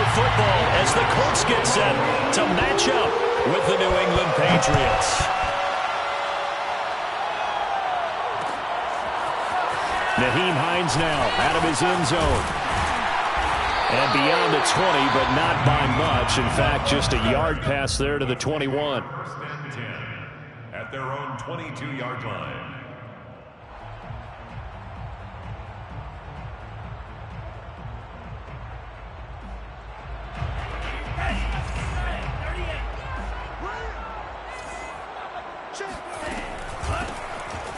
of football as the Colts get set to match up with the New England Patriots. Nyheim Hines now out of his end zone. And beyond the 20, but not by much. In fact, just a yard pass there to the 21. First and 10 at their own 22-yard line.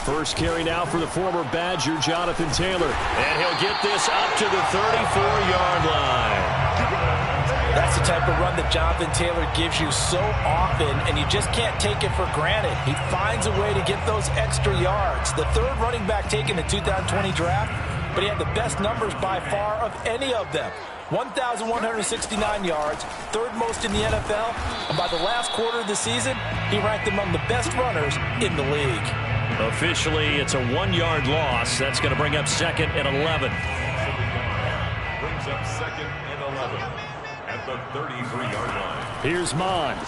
First carry now for the former Badger, Jonathan Taylor. And he'll get this up to the 34-yard line. That's the type of run that Jonathan Taylor gives you so often, and you just can't take it for granted. He finds a way to get those extra yards. The third running back taken in the 2020 draft, but he had the best numbers by far of any of them. 1,169 yards, third most in the NFL, and by the last quarter of the season, he ranked among the best runners in the league. Officially, it's a 1-yard loss. That's going to bring up second and 11. Brings up second and 11 at the 33-yard line. Here's Mond.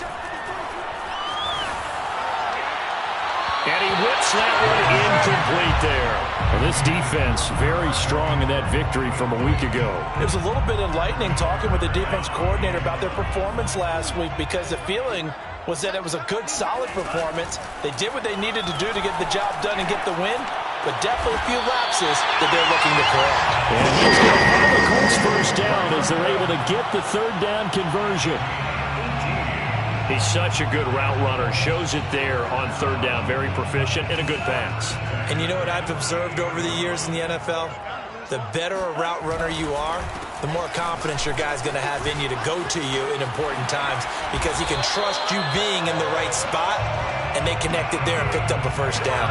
And he whips that one incomplete there. Well, this defense very strong in that victory from a week ago. It was a little bit enlightening talking with the defense coordinator about their performance last week, because the feeling was that it was a good, solid performance. They did what they needed to do to get the job done and get the win, but definitely a few lapses that they're looking to correct. And he's going to have the Colts first down as they're able to get the third down conversion. He's such a good route runner. Shows it there on third down. Very proficient and a good pass. And you know what I've observed over the years in the NFL? The better a route runner you are, the more confidence your guy's going to have in you to go to you in important times, because he can trust you being in the right spot, and they connected there and picked up a first down.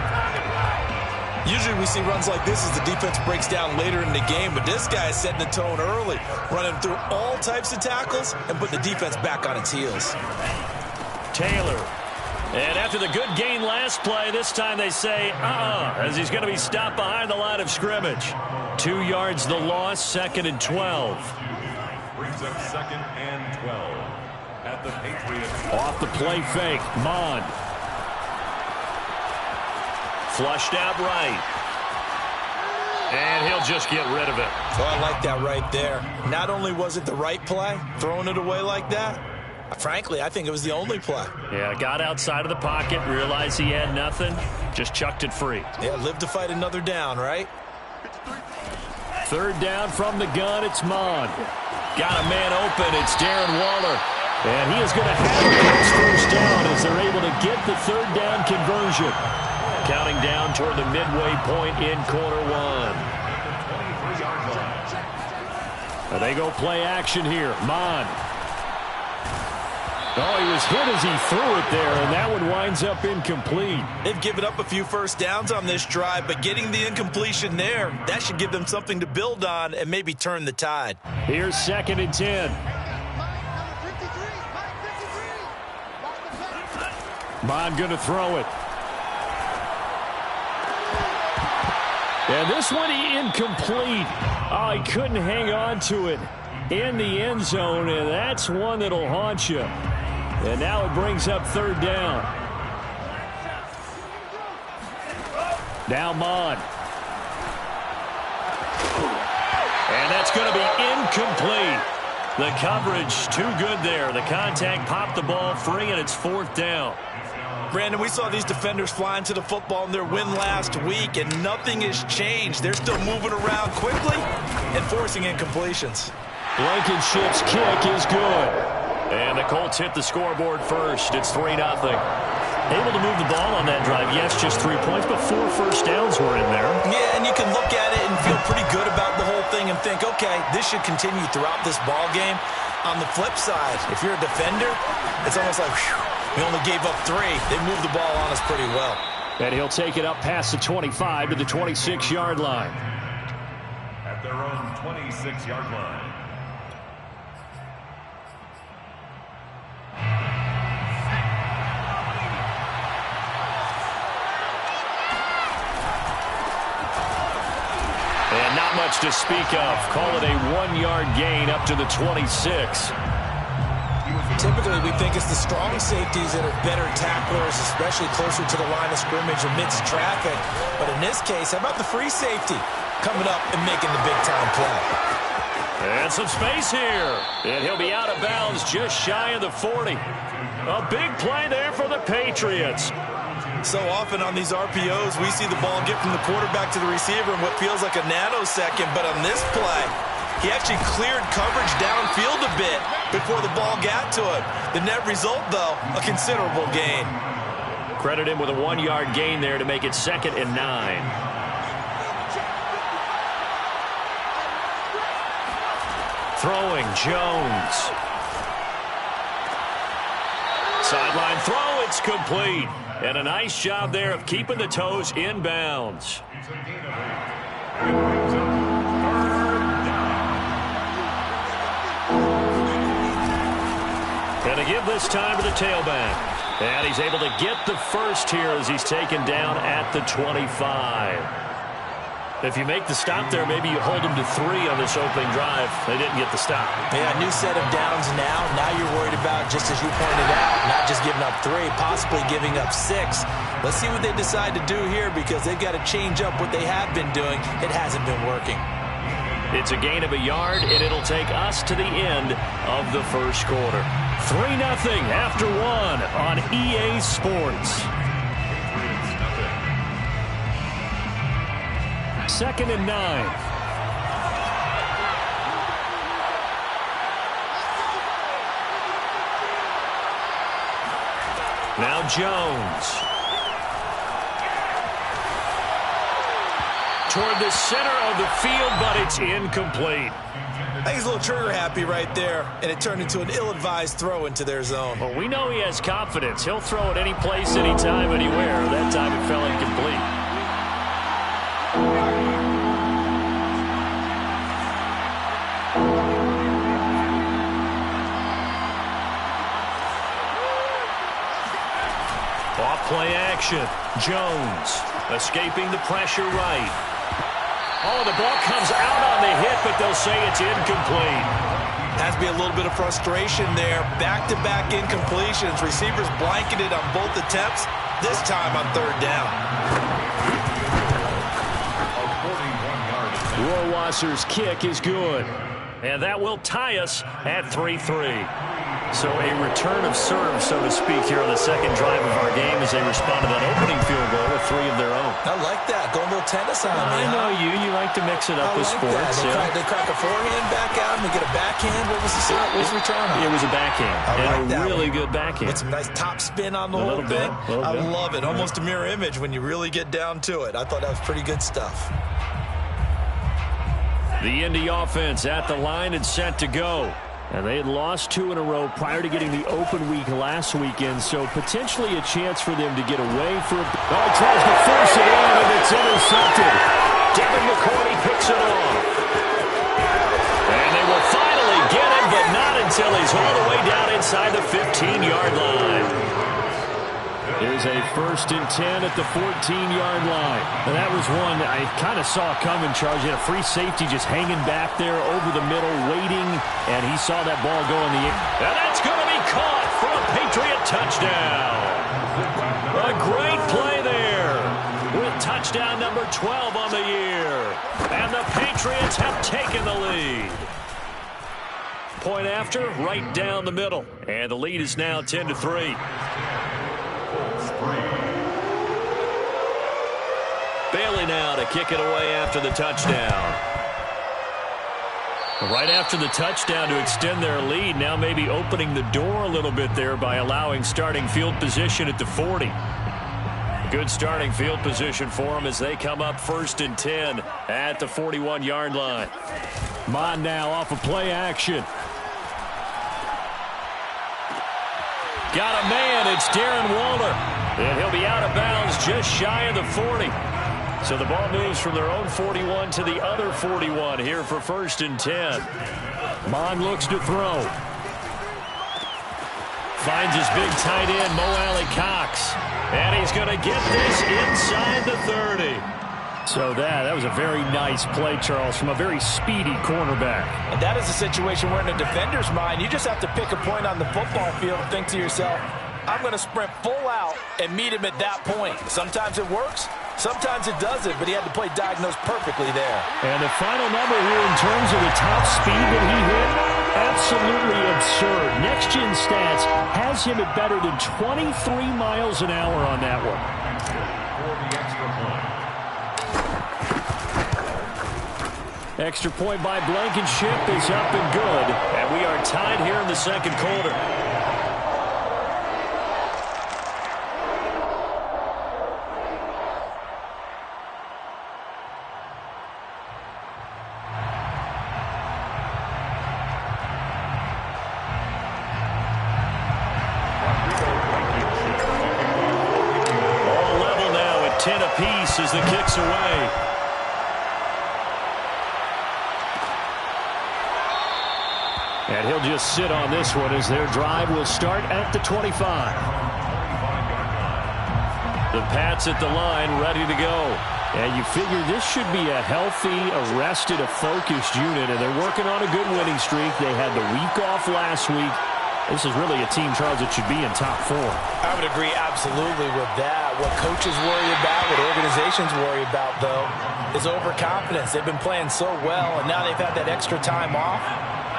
Usually we see runs like this as the defense breaks down later in the game, but this guy is setting the tone early, running through all types of tackles and put the defense back on its heels. Taylor. And after the good gain last play, this time they say, as he's going to be stopped behind the line of scrimmage. 2 yards the loss, second and 12. Brings up second and 12 at the Patriots. Off the play fake, Mond. Flushed out right. And he'll just get rid of it. Oh, I like that right there. Not only was it the right play, throwing it away like that, frankly, I think it was the only play. Yeah, got outside of the pocket, realized he had nothing, just chucked it free. Yeah, live to fight another down, right? Third down from the gun, it's Mond. Got a man open, it's Darren Waller. And he is going to have the Colts first down as they're able to get the third down conversion. Counting down toward the midway point in quarter one. Now they go play action here. Mond. Oh, he was hit as he threw it there, and that one winds up incomplete. They've given up a few first downs on this drive, but getting the incompletion there, that should give them something to build on and maybe turn the tide. Here's second and 10. Mond going to throw it. And this one incomplete. Oh, he couldn't hang on to it in the end zone, and that's one that'll haunt you. And now it brings up third down. Now Mond. And that's going to be incomplete. The coverage too good there. The contact popped the ball free, and it's fourth down. Brandon, we saw these defenders flying to the football in their win last week, and nothing has changed. They're still moving around quickly and forcing incompletions. Blankenship's kick is good. And the Colts hit the scoreboard first. It's 3-0. Able to move the ball on that drive. Yes, just 3 points, but 4 first downs were in there. Yeah, and you can look at it and feel pretty good about the whole thing and think, okay, this should continue throughout this ball game. On the flip side, if you're a defender, it's almost like, whew, we only gave up 3. They moved the ball on us pretty well. And he'll take it up past the 25 to the 26-yard line. At their own 26-yard line. And not much much to speak of. Call it a 1-yard gain up to the 26. Typically, we think it's the strong safeties that are better tacklers, especially closer to the line of scrimmage amidst traffic. But in this case, how about the free safety coming up and making the big-time play? And some space here. And he'll be out of bounds just shy of the 40. A big play there for the Patriots. So often on these RPOs, we see the ball get from the quarterback to the receiver in what feels like a nanosecond. But on this play, he actually cleared coverage downfield a bit before the ball got to him. The net result, though, a considerable gain. Credit him with a 1-yard gain there to make it 2nd and 9. Throwing, Jones. Sideline throw, it's complete. And a nice job there of keeping the toes in bounds. And to give this time to the tailback. And he's able to get the first here as he's taken down at the 25. If you make the stop there, maybe you hold them to 3 on this opening drive. They didn't get the stop. Yeah, new set of downs now. Now you're worried about, just as you pointed out, not just giving up 3, possibly giving up 6. Let's see what they decide to do here because they've got to change up what they have been doing. It hasn't been working. It's a gain of a yard, and it'll take us to the end of the first quarter. 3-0 after 1 on EA Sports. 2nd and 9. Now Jones. Toward the center of the field, but it's incomplete. I think he's a little trigger happy right there, and it turned into an ill-advised throw into their zone. Well, we know he has confidence. He'll throw it any place, anytime, anywhere. That time it fell incomplete. Off-play action. Jones escaping the pressure right. Oh, the ball comes out on the hit, but they'll say it's incomplete. Has to be a little bit of frustration there. Back-to-back incompletions. Receivers blanketed on both attempts, this time on 3rd down. Rohrwasser's kick is good. And that will tie us at 3-3. So a return of serve, so to speak, here on the second drive of our game as they respond to that opening field goal with 3 of their own. I like that. Going a little tennis on me. I know you. You like to mix it up with sports. They crack a forehand back out and they get a backhand. What was the return on? It was a backhand. And a really good backhand. With some nice top spin on the whole thing. I love it. Almost a mirror image when you really get down to it. I thought that was pretty good stuff. The Indy offense at the line and set to go. And they had lost 2 in a row prior to getting the open week last weekend, so potentially a chance for them to get away for a... Oh, tries to force it in, and it's intercepted. Devin McCourty picks it off. And they will finally get him, but not until he's all the way down inside the 15-yard line. Here's a 1st and 10 at the 14-yard line. And that was one I kind of saw coming, Charles. You had a free safety just hanging back there over the middle, waiting, and he saw that ball go in the air. And that's going to be caught for a Patriot touchdown. A great play there with touchdown number 12 on the year. And the Patriots have taken the lead. Point after, right down the middle. And the lead is now 10-3. Bailey now to kick it away after the touchdown. Right after the touchdown to extend their lead, now maybe opening the door a little bit there by allowing starting field position at the 40. Good starting field position for them as they come up 1st and 10 at the 41-yard line. Mon now off of play action. Got a man, it's Darren Waller. And he'll be out of bounds just shy of the 40. So the ball moves from their own 41 to the other 41 here for 1st and 10. Mon looks to throw. Finds his big tight end, Mo Alley Cox. And he's going to get this inside the 30. So that was a very nice play, Charles, from a very speedy cornerback. And that is a situation where in a defender's mind, you just have to pick a point on the football field and think to yourself, I'm going to sprint full out and meet him at that point. Sometimes it works, sometimes it doesn't, but he had to play diagnosed perfectly there. And the final number here in terms of the top speed that he hit, absolutely absurd. Next-gen stats has him at better than 23 miles an hour on that one. For the extra point. Extra point by Blankenship is up and good. And we are tied here in the second quarter. All level now at 10 apiece as the kick's away. And he'll just sit on this one as their drive will start at the 25. The Pats at the line, ready to go. And you figure this should be a healthy, arrested, a focused unit, and they're working on a good winning streak. They had the week off last week. This is really a team, Charles, that should be in top 4. I would agree absolutely with that. What coaches worry about, what organizations worry about, though, is overconfidence. They've been playing so well, and now they've had that extra time off.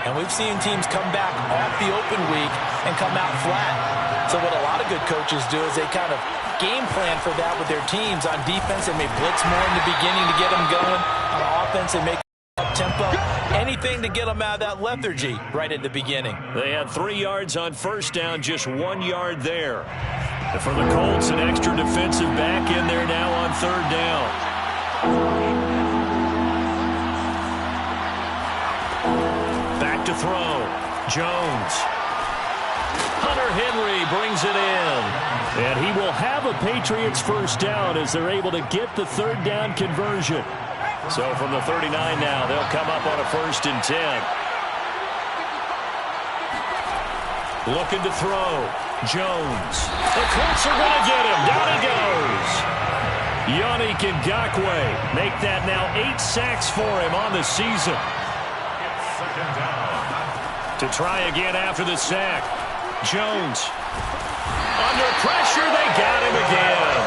And we've seen teams come back off the open week and come out flat. So what a lot of good coaches do is they kind of game plan for that with their teams. On defense, they may blitz more in the beginning to get them going. On offense, they make up tempo. Anything to get them out of that lethargy right at the beginning. They had 3 yards on first down, just 1 yard there. And for the Colts, an extra defensive back in there now on third down. To throw. Jones. Hunter Henry brings it in. And he will have a Patriots first down as they're able to get the third down conversion. So from the 39 now, they'll come up on a 1st and 10. Looking to throw. Jones. The Colts are going to get him. Down he goes. Yannick Ngakoue make that now 8 sacks for him on the season. Second down. To try again after the sack. Jones. Under pressure, they got him again.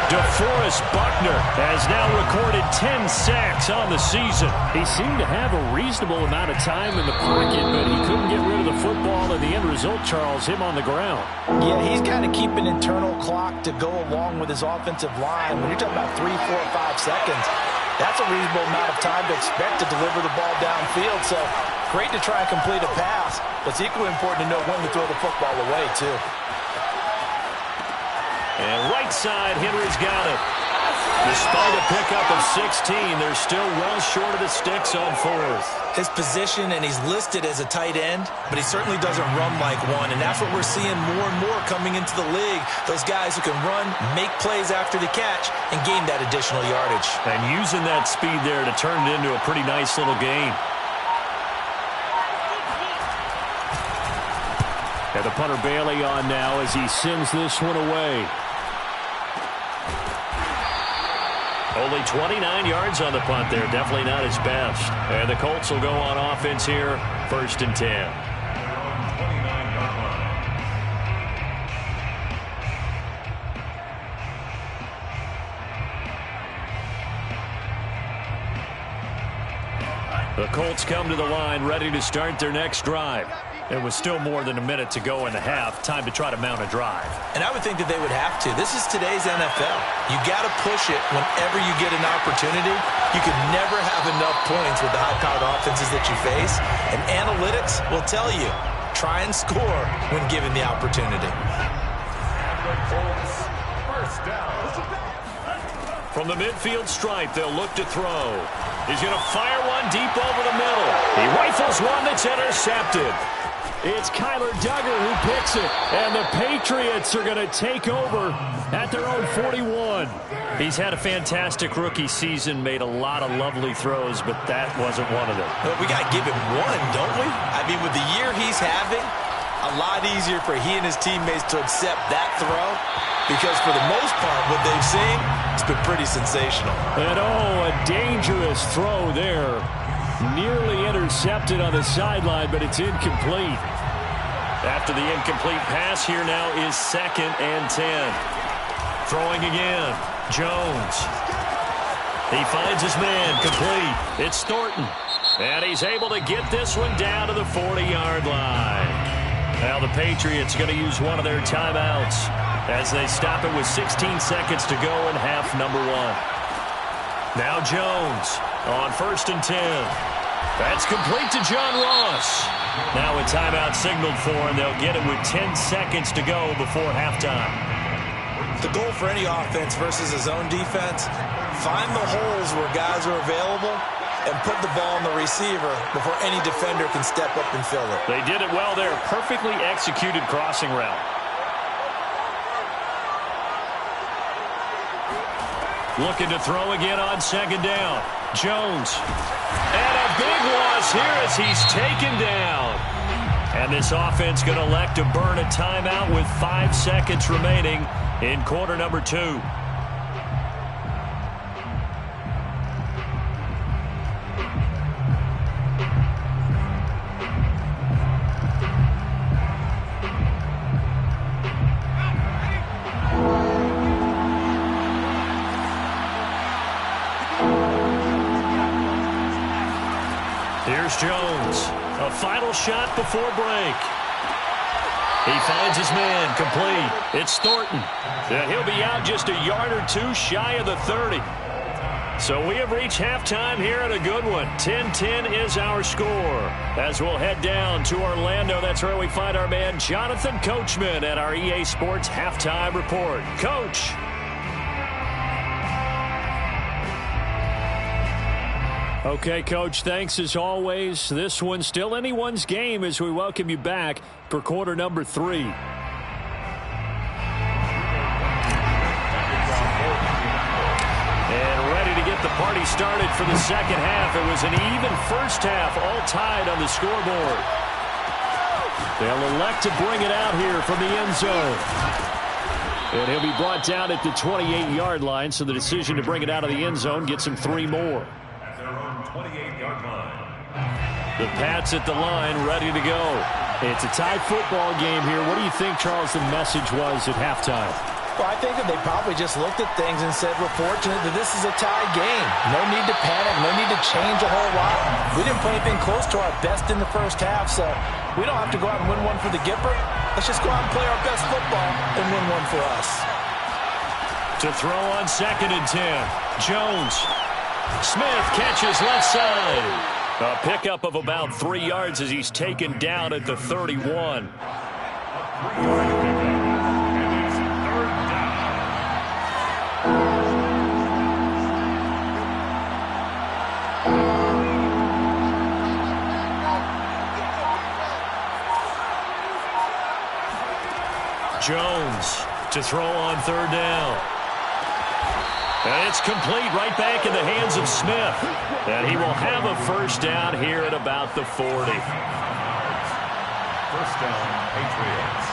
DeForest Buckner has now recorded 10 sacks on the season. He seemed to have a reasonable amount of time in the pocket, but he couldn't get rid of the football, and the end result, Charles, him on the ground. Yeah, he's got to keep an internal clock to go along with his offensive line. When you're talking about 3, 4, 5 seconds, that's a reasonable amount of time to expect to deliver the ball downfield. So great to try and complete a pass, but it's equally important to know when to throw the football away, too. And right side, Henry's got it. Despite a pickup of 16, they're still well short of the sticks on 4th. His position, and he's listed as a tight end, but he certainly doesn't run like one, and that's what we're seeing more and more coming into the league. Those guys who can run, make plays after the catch, and gain that additional yardage. And using that speed there to turn it into a pretty nice little gain. And the punter Bailey on now as he sends this one away. Only 29 yards on the punt there. Definitely not his best. And the Colts will go on offense here. 1st and 10. 29-yard line. The Colts come to the line ready to start their next drive. It was still more than a minute to go in the half. Time to try to mount a drive. And I would think that they would have to. This is today's NFL. You got to push it whenever you get an opportunity. You can never have enough points with the high-powered offenses that you face. And analytics will tell you, try and score when given the opportunity. First down. From the midfield stripe, they'll look to throw. He's going to fire one deep over the middle. He rifles one that's intercepted. It's Kyler Duggar who picks it, and the Patriots are going to take over at their own 41. He's had a fantastic rookie season, made a lot of lovely throws, but that wasn't one of them. Well, we got to give him one, don't we? I mean, with the year he's having, a lot easier for he and his teammates to accept that throw because for the most part, what they've seen, it's been pretty sensational. And a dangerous throw there. Nearly intercepted on the sideline, but it's incomplete. After the incomplete pass, here now is 2nd and 10. Throwing again, Jones. He finds his man, complete. It's Thornton. And he's able to get this one down to the 40-yard line. Now the Patriots going to use one of their timeouts as they stop it with 16 seconds to go in half number 1. Now Jones on 1st and 10. That's complete to John Ross. Now a timeout signaled for, and they'll get it with 10 seconds to go before halftime. The goal for any offense versus a zone defense, find the holes where guys are available and put the ball on the receiver before any defender can step up and fill it. They did it well there. Perfectly executed crossing route. Looking to throw again on 2nd down. Jones. And a big loss here as he's taken down. And this offense going to elect to burn a timeout with 5 seconds remaining in quarter number 2. Here's Jones. A final shot before break. He finds his man, complete. It's Thornton. And he'll be out just a yard or 2 shy of the 30. So we have reached halftime here at a good one. 10-10 is our score. As we'll head down to Orlando, that's where we find our man Jonathan Coachman at our EA Sports Halftime Report. Coach. Okay, Coach, thanks as always. This one's still anyone's game as we welcome you back for quarter number 3. And ready to get the party started for the second half. It was an even first half, all tied on the scoreboard. They'll elect to bring it out here from the end zone. And he'll be brought down at the 28-yard line, so the decision to bring it out of the end zone gets him 3 more. 28-yard line. The Pats at the line, ready to go. It's a tied football game here. What do you think, Charles, the message was at halftime? Well, I think that they probably just looked at things and said, we're fortunate that this is a tied game. No need to panic, no need to change a whole lot. We didn't play anything close to our best in the first half, so we don't have to go out and win one for the Gipper. Let's just go out and play our best football and win one for us. To throw on 2nd and 10, Jones. Smith catches left side. A pickup of about 3 yards as he's taken down at the 31. Jones to throw on 3rd down. And it's complete right back in the hands of Smith. And he will have a first down here at about the 40. First down, Patriots.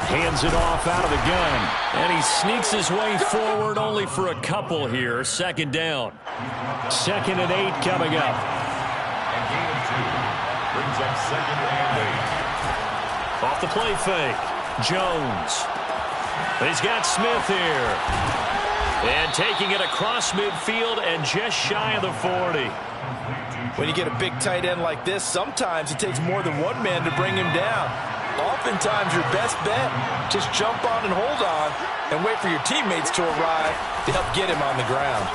Hands it off out of the gun. And he sneaks his way forward only for a couple here. 2nd down. 2nd and 8 coming up. And gain of 2 brings up 2nd and 8. Off the play fake. Jones. He's got Smith here. And taking it across midfield and just shy of the 40. When you get a big tight end like this, sometimes it takes more than one man to bring him down. Oftentimes, your best bet, just jump on and hold on and wait for your teammates to arrive to help get him on the ground.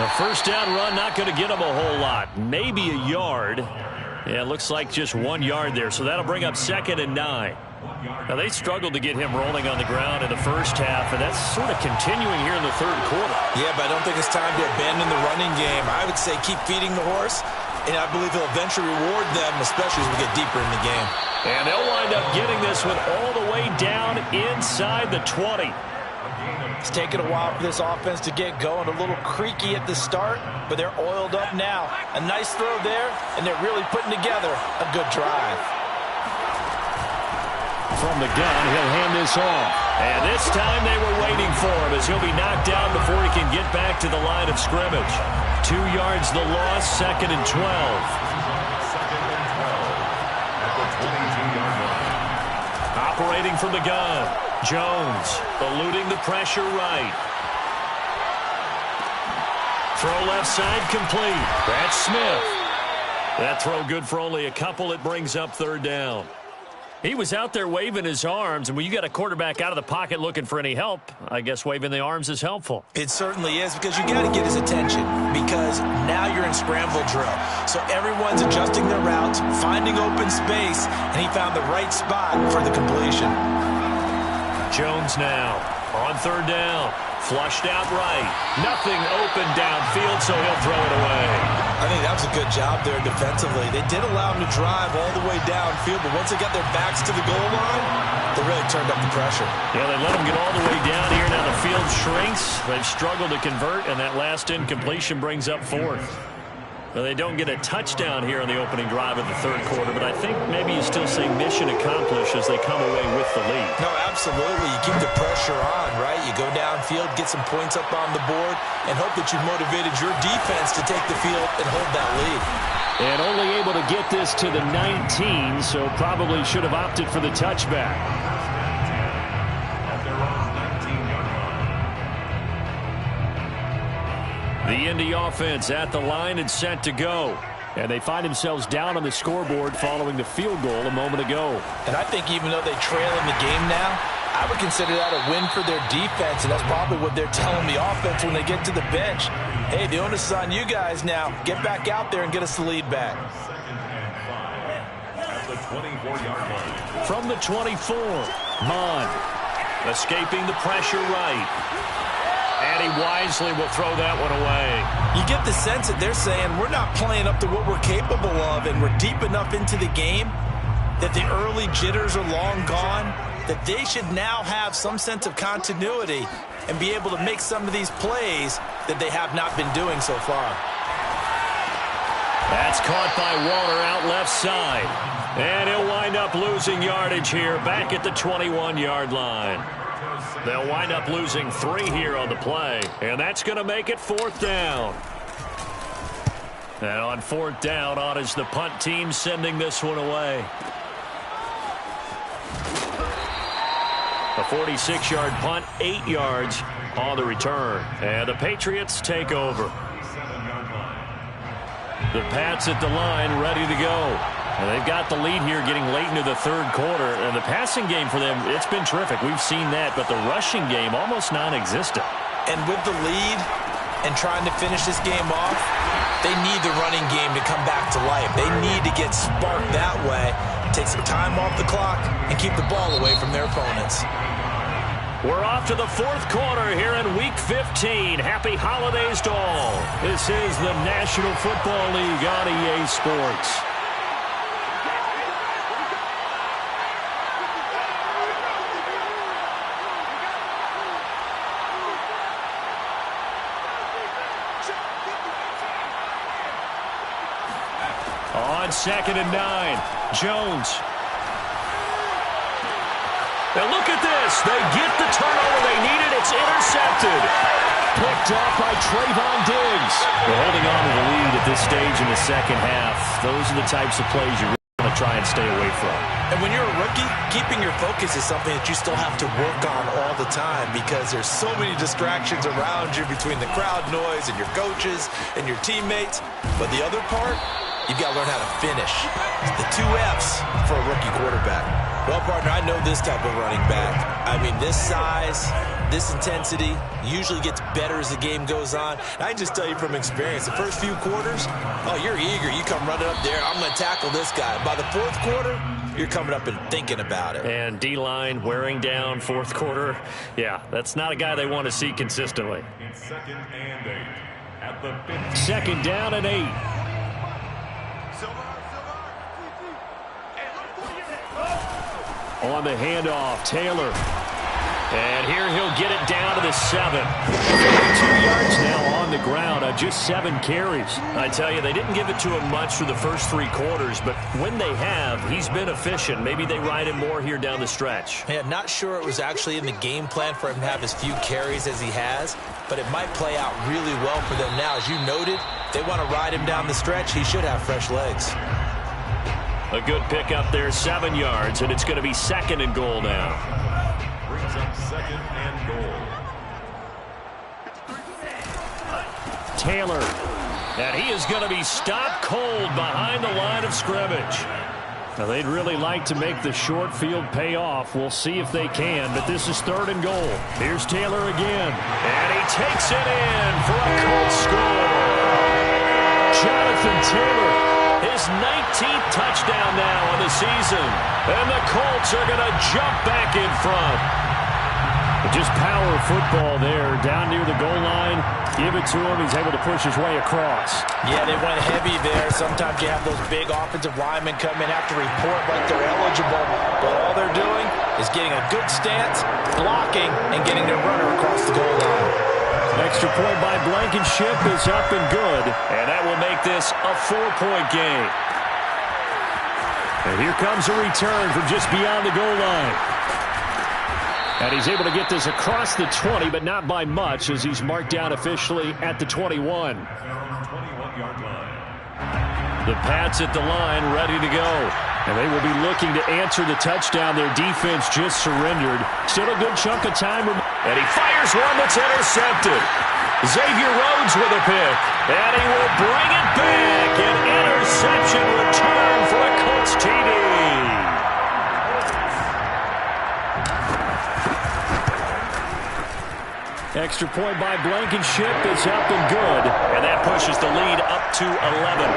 A first down run not going to get him a whole lot. Maybe a yard. Yeah, it looks like just 1 yard there. So that'll bring up 2nd and 9. Now, they struggled to get him rolling on the ground in the first half, and that's sort of continuing here in the 3rd quarter. Yeah, but I don't think it's time to abandon the running game. I would say keep feeding the horse, and I believe he'll eventually reward them, especially as we get deeper in the game. And they'll wind up getting this one all the way down inside the 20. It's taken a while for this offense to get going. A little creaky at the start, but they're oiled up now. A nice throw there, and they're really putting together a good drive. From the gun, he'll hand this off. And this time they were waiting for him as he'll be knocked down before he can get back to the line of scrimmage. 2 yards the loss, 2nd and 12. Operating from the gun. Jones eluding the pressure right. Throw left side complete. That's Smith. That throw good for only a couple. It brings up 3rd down. He was out there waving his arms, and when you got a quarterback out of the pocket looking for any help, I guess waving the arms is helpful. It certainly is, because you got to get his attention, because now you're in scramble drill. So everyone's adjusting their routes, finding open space, and he found the right spot for the completion. Jones now on 3rd down. Flushed out right. Nothing open downfield, so he'll throw it away. I think that was a good job there defensively. They did allow him to drive all the way downfield, but once they got their backs to the goal line, they really turned up the pressure. Yeah, they let him get all the way down here. Now the field shrinks. They've struggled to convert, and that last incompletion brings up 4th. Well, they don't get a touchdown here on the opening drive of the 3rd quarter, but I think maybe you still say mission accomplished as they come away with the lead. No, absolutely. You keep the pressure on, right? You go downfield, get some points up on the board, and hope that you've motivated your defense to take the field and hold that lead. And only able to get this to the 19, so probably should have opted for the touchback. The Indy offense at the line and set to go. And they find themselves down on the scoreboard following the field goal a moment ago. And I think even though they trail in the game now, I would consider that a win for their defense, and that's probably what they're telling the offense when they get to the bench. Hey, the onus is on you guys now. Get back out there and get us the lead back. At the 24-yard line. From the 24, Mon escaping the pressure right. And he wisely will throw that one away. You get the sense that they're saying we're not playing up to what we're capable of, and we're deep enough into the game that the early jitters are long gone, that they should now have some sense of continuity and be able to make some of these plays that they have not been doing so far. That's caught by Waller out left side. And he'll wind up losing yardage here back at the 21-yard line. They'll wind up losing 3 here on the play, and that's going to make it 4th down. And on 4th down, on is the punt team sending this one away. A 46-yard punt, 8 yards on the return. And the Patriots take over. The Pats at the line, ready to go. And they've got the lead here getting late into the 3rd quarter. And the passing game for them, it's been terrific. We've seen that. But the rushing game, almost non-existent. And with the lead and trying to finish this game off, they need the running game to come back to life. They need to get sparked that way, take some time off the clock, and keep the ball away from their opponents. We're off to the 4th quarter here in Week 15. Happy holidays to all. This is the National Football League on EA Sports. On 2nd and 9, Jones. Now look at this. They get the turnover they needed. It's intercepted. Picked off by Trayvon Diggs. They're holding on to the lead at this stage in the 2nd half. Those are the types of plays you really want to try and stay away from. And when you're a rookie, keeping your focus is something that you still have to work on all the time, because there's so many distractions around you between the crowd noise and your coaches and your teammates. But the other part, you've got to learn how to finish. The 2 F's for a rookie quarterback. Well, partner, I know this type of running back. I mean, this size, this intensity usually gets better as the game goes on. I can just tell you from experience, the first few quarters, oh, you're eager. You come running up there, I'm going to tackle this guy. By the 4th quarter, you're coming up and thinking about it. And D-line wearing down 4th quarter. Yeah, that's not a guy they want to see consistently. 2nd and 8 at the 50. 2nd down and 8. On the handoff, Taylor. And here he'll get it down to the 7. 42 yards now on the ground on just 7 carries. I tell you, they didn't give it to him much for the first 3 quarters, but when they have, he's been efficient. Maybe they ride him more here down the stretch. Yeah, not sure it was actually in the game plan for him to have as few carries as he has, but it might play out really well for them now. As you noted, they want to ride him down the stretch. He should have fresh legs. A good pick up there, 7 yards, and it's going to be 2nd and goal now. Brings up 2nd and goal. Taylor, and he is going to be stopped cold behind the line of scrimmage. Now, they'd really like to make the short field pay off. We'll see if they can, but this is 3rd and goal. Here's Taylor again, and he takes it in for a Colts score. Jonathan Taylor, his 19th touchdown now on the season, and the Colts are going to jump back in front. Just power football there, down near the goal line. Give it to him. He's able to push his way across. Yeah, they went heavy there. Sometimes you have those big offensive linemen come in, have to report like they're eligible, but all they're doing is getting a good stance, blocking, and getting their runner across the goal line. Extra point by Blankenship is up and good, and that will make this a 4-point game. And here comes a return from just beyond the goal line. And he's able to get this across the 20, but not by much, as he's marked down officially at the 21. 21-yard line. The Pats at the line, ready to go. And they will be looking to answer the touchdown. Their defense just surrendered. Still a good chunk of time. And he fires one that's intercepted. Xavier Rhodes with a pick. And he will bring it back. An interception return for a Colts TD. Extra point by Blankenship is up and good. And that pushes the lead up to 11.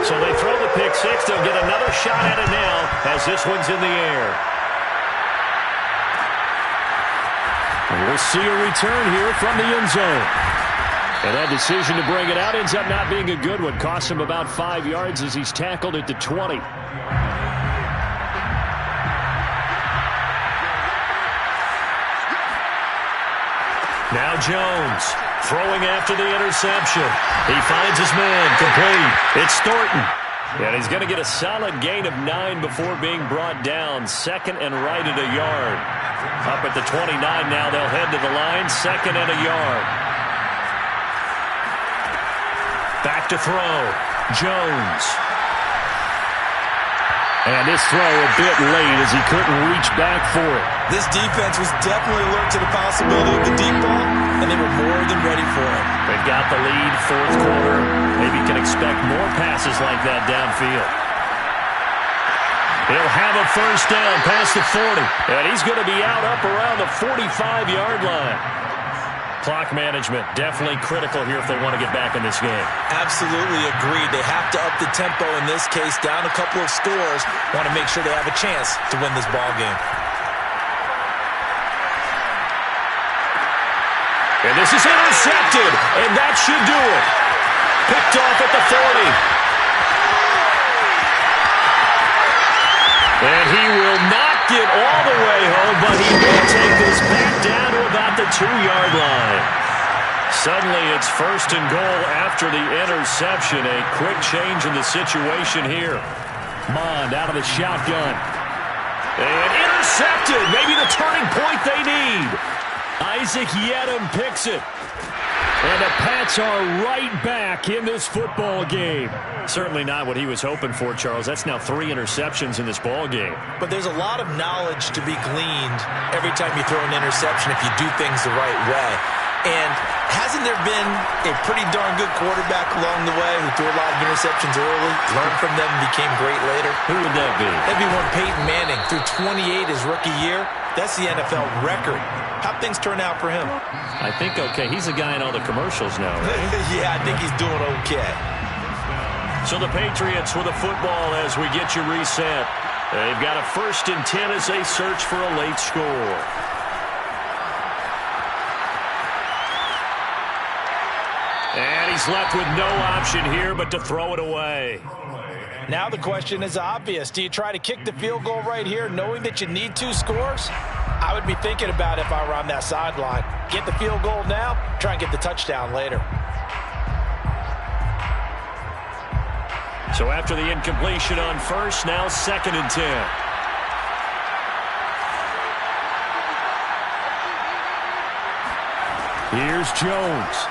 So they throw the pick six. They'll get another shot at it now as this one's in the air. And we'll see a return here from the end zone. And that decision to bring it out ends up not being a good one. Costs him about 5 yards as he's tackled at the 20. Now Jones throwing after the interception. He finds his man, complete. It's Thornton. And he's going to get a solid gain of 9 before being brought down. 2nd and right at a yard. Up at the 29 now, they'll head to the line. 2nd and a yard. Back to throw. Jones. And this throw a bit late as he couldn't reach back for it. This defense was definitely alert to the possibility of the deep ball, and they were more than ready for it. They've got the lead, 4th quarter. Maybe you can expect more passes like that downfield. He'll have a first down past the 40, and he's going to be out up around the 45-yard line. Clock management definitely critical here if they want to get back in this game. Absolutely agreed. They have to up the tempo in this case, down a couple of scores. Want to make sure they have a chance to win this ball game. And this is intercepted, and that should do it. Picked off at the 40. And he will not get all the way home, but he will take this back down to about the 2-yard line. Suddenly it's 1st and goal after the interception. A quick change in the situation here. Mond out of the shotgun. And intercepted. Maybe the turning point they need. Isaac Yedem picks it. And the Pats are right back in this football game. Certainly not what he was hoping for, Charles. That's now 3 interceptions in this ball game. But there's a lot of knowledge to be gleaned every time you throw an interception if you do things the right way. And hasn't there been a pretty darn good quarterback along the way who threw a lot of interceptions early, learned from them, and became great later? Who would that be? That'd be one Peyton Manning. Threw 28 his rookie year. That's the NFL record. How'd things turn out for him? I think okay. He's a guy in all the commercials now, right? Yeah, I think he's doing okay. So the Patriots with a football as we get you reset. They've got a 1st and 10 as they search for a late score. And he's He's left with no option here but to throw it away. Now the question is obvious. Do you try to kick the field goal right here knowing that you need 2 scores? I would be thinking about it if I were on that sideline. Get the field goal now, try and get the touchdown later. So after the incompletion on first, now 2nd and 10. Here's Jones.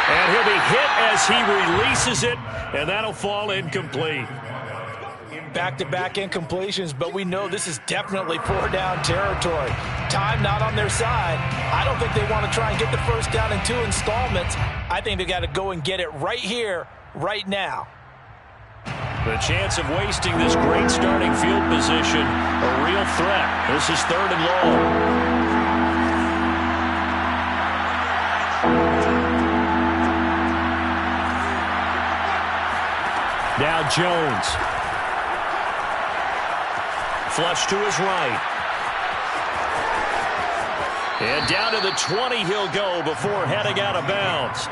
And he'll be hit as he releases it, and that'll fall incomplete. Back-to-back incompletions, but we know this is definitely 4-down territory. Time not on their side. I don't think they want to try and get the first down in 2 installments. I think they got to go and get it right here, right now. The chance of wasting this great starting field position, a real threat. This is 3rd and long. Now Jones. Flush to his right. And down to the 20 he'll go before heading out of bounds.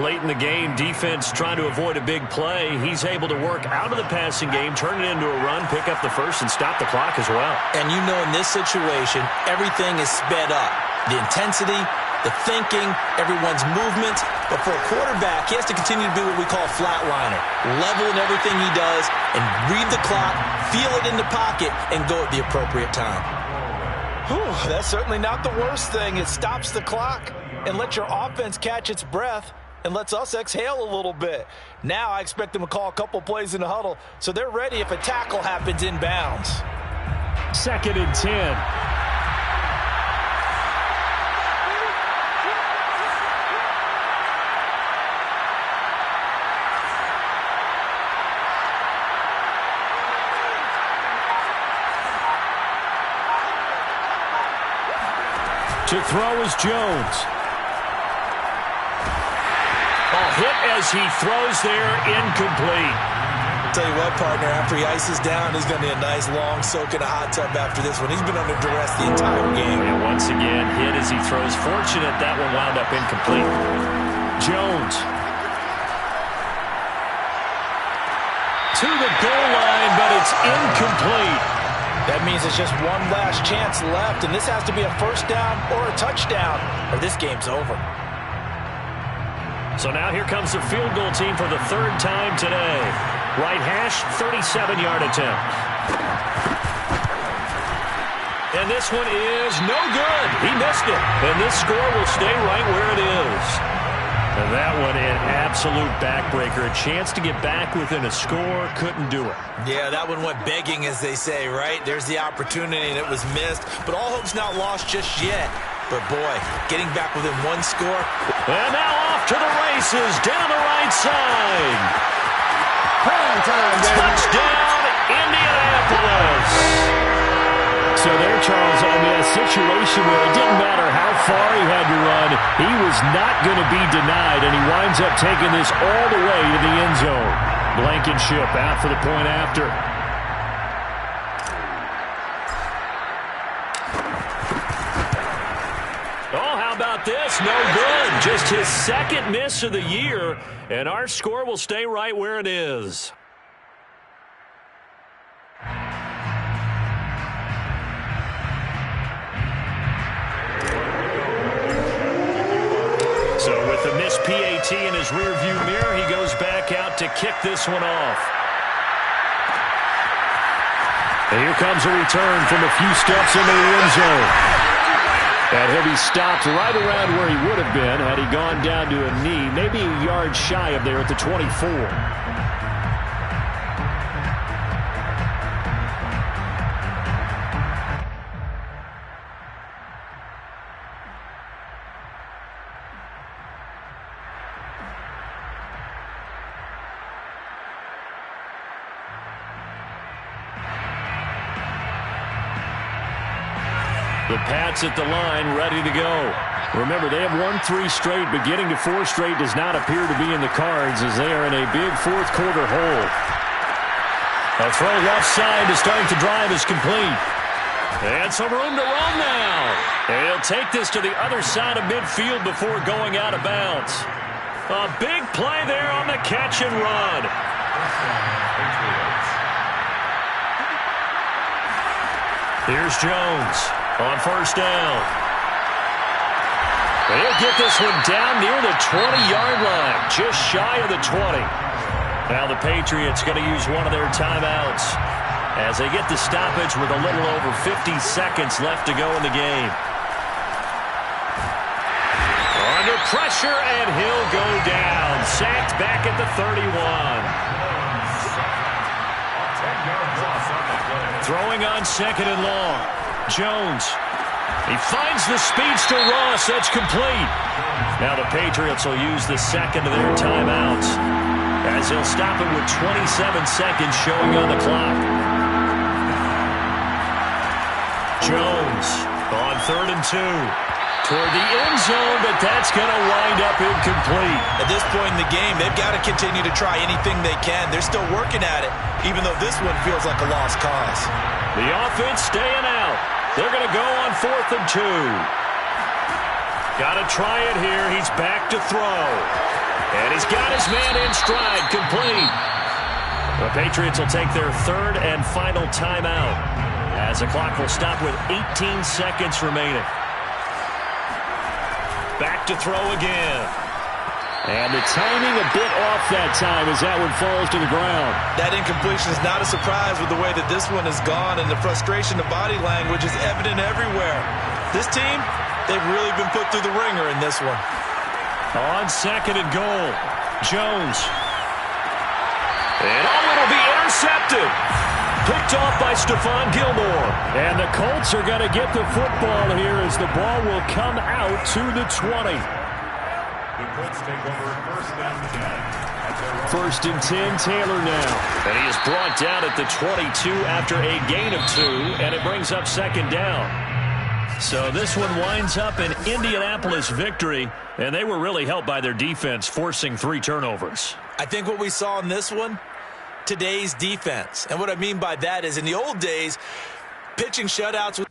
Late in the game, defense trying to avoid a big play. He's able to work out of the passing game, turn it into a run, pick up the first, and stop the clock as well. And you know in this situation, everything is sped up. The intensity, the thinking, everyone's movement. But for a quarterback, he has to continue to be what we call a flatliner. Level in everything he does and read the clock, feel it in the pocket, and go at the appropriate time. Whew, that's certainly not the worst thing. It stops the clock and lets your offense catch its breath and lets us exhale a little bit. Now I expect them to call a couple plays in the huddle so they're ready if a tackle happens inbounds. 2nd and 10. To throw is Jones. Hit as he throws there, incomplete. Tell you what, partner, after he ices down, he's going to be a nice long soak in a hot tub after this one. He's been under duress the entire game. And once again, hit as he throws. Fortunate that one wound up incomplete. Jones. To the goal line, but it's incomplete. That means it's just one last chance left, and this has to be a first down or a touchdown, or this game's over. So now here comes the field goal team for the 3rd time today. Right hash, 37-yard attempt. And this one is no good. He missed it. And this score will stay right where it is. And that one an absolute backbreaker. A chance to get back within a score. Couldn't do it. Yeah, that one went begging, as they say, right? There's the opportunity, and it was missed. But all hope's not lost just yet. But, boy, getting back within 1 score. And now off to the races down the right side. Prime time, baby. Touchdown, Indianapolis. So there, Charles, I mean, a situation where it didn't matter how far he had to run, he was not going to be denied, and he winds up taking this all the way to the end zone. Blankenship out for the point after. This no good. Just his 2nd miss of the year, and our score will stay right where it is. So with the missed PAT in his rearview mirror, he goes back out to kick this one off. And here comes a return from a few steps into the end zone. And he'll be stopped right around where he would have been had he gone down to a knee, maybe a yard shy of there at the 24. The Pats at the line, ready to go. Remember, they have won 3 straight, but getting to 4 straight does not appear to be in the cards as they are in a big 4th quarter hole. A throw left side to start the drive is complete. And some room to run now. And he'll take this to the other side of midfield before going out of bounds. A big play there on the catch and run. Here's Jones on first down. He'll get this one down near the 20-yard line, just shy of the 20. Now the Patriots going to use one of their timeouts as they get the stoppage with a little over 50 seconds left to go in the game. Under pressure, and he'll go down. Sacked back at the 31. Throwing on second and long. Jones. He finds the speedster Ross. That's complete. Now the Patriots will use the second of their timeouts as he'll stop it with 27 seconds showing on the clock. Jones on 3rd and 2. Toward the end zone, but that's going to wind up incomplete. At this point in the game, they've got to continue to try anything they can. They're still working at it, even though this one feels like a lost cause. The offense staying out. They're going to go on 4th and 2. Got to try it here. He's back to throw. And he's got his man in stride, complete. The Patriots will take their 3rd and final timeout as the clock will stop with 18 seconds remaining. Back to throw again. And the timing a bit off that time as that one falls to the ground. That incompletion is not a surprise with the way that this one has gone, and the frustration of body language is evident everywhere. This team, they've really been put through the ringer in this one. On 2nd and goal, Jones. And it'll be intercepted. Picked off by Stephon Gilmore. And the Colts are going to get the football here as the ball will come out to the 20. The Colts take over 1st and 10. 1st and 10, Taylor now. And he is brought down at the 22 after a gain of 2, and it brings up 2nd down. So this one winds up an Indianapolis victory, and they were really helped by their defense, forcing 3 turnovers. I think what we saw in this one, today's defense. And what I mean by that is in the old days, pitching shutouts